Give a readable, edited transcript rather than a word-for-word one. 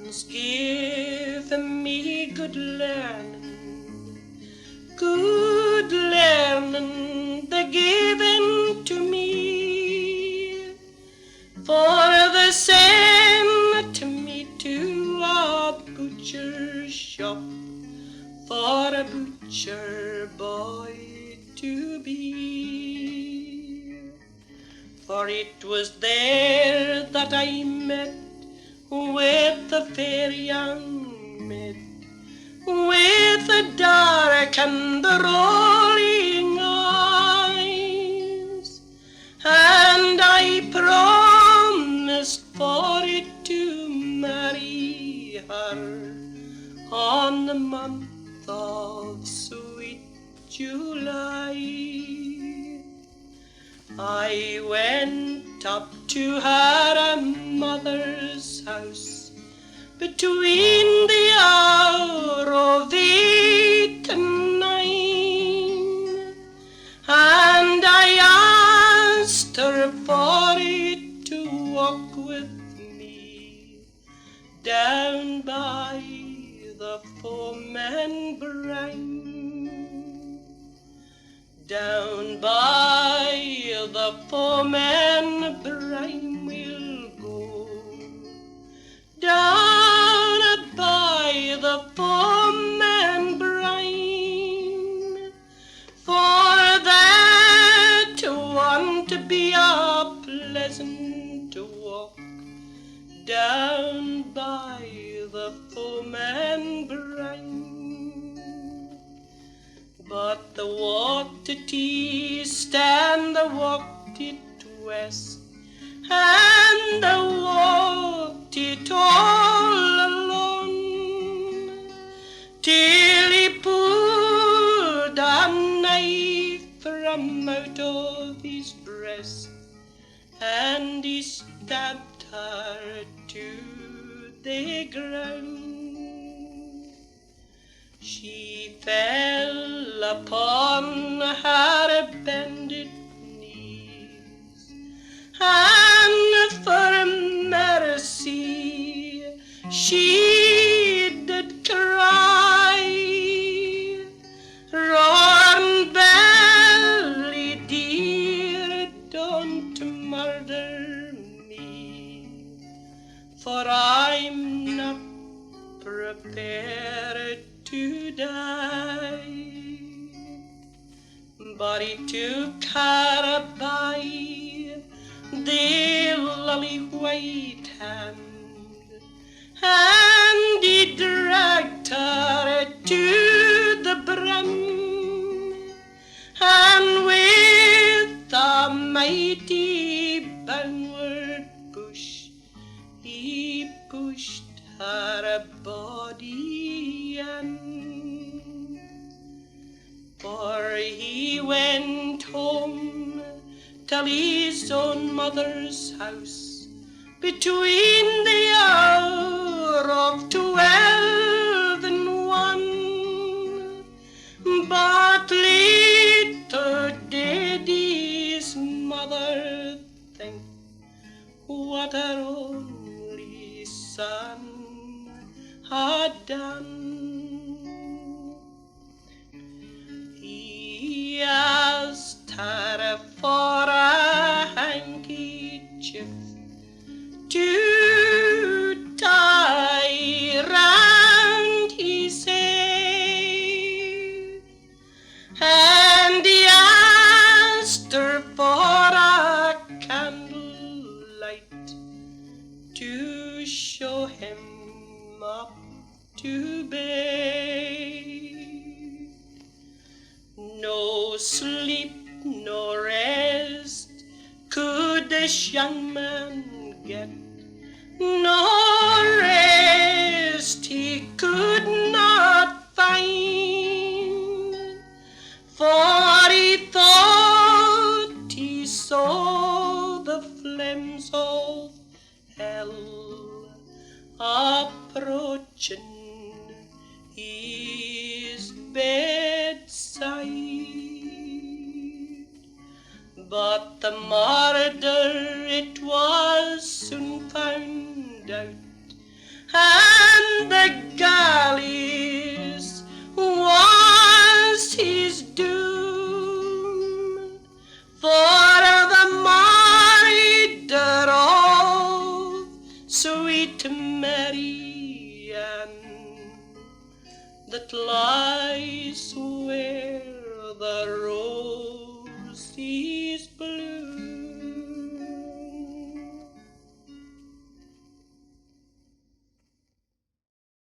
Parents give me good learning they given to me, for the sent me to a butcher's shop, for a butcher boy to be. For it was there that I met with a fair young maid, with the dark and the rolling eyes, and I promised for it to marry her on the month of sweet July. I went up to her mother's house between the hour of 8 and 9, and I asked her for it to walk with me down by the foam and brine, down by the foam and brine we'll go, down by the foam and brine, for that won't be a pleasant walk, down by the foam and brine. But the walked it east and the walked it west, and the walked it all alone, till he pulled a knife from out of his breast, and he stabbed her to the ground. She fell upon her bended knees, and for mercy she did cry, "Roaring belly dear, don't murder me, for I'm not prepared to die." But he took her by the lily white hand, and he dragged her to the brim, and with a mighty downward push he pushed her body in. For he went home till his own mother's house between the hour of 12 and 1. But little did his mother think what her only son had done. He asked her for a handkerchief to tie round his head, and he asked her for a candlelight to show him up to bed. No sleep, no rest could this young man get, no rest he could not find, for he thought he saw the flames of hell approaching his bedside. But the murder it was soon found out, sweet Mary Ann, that lies where the roses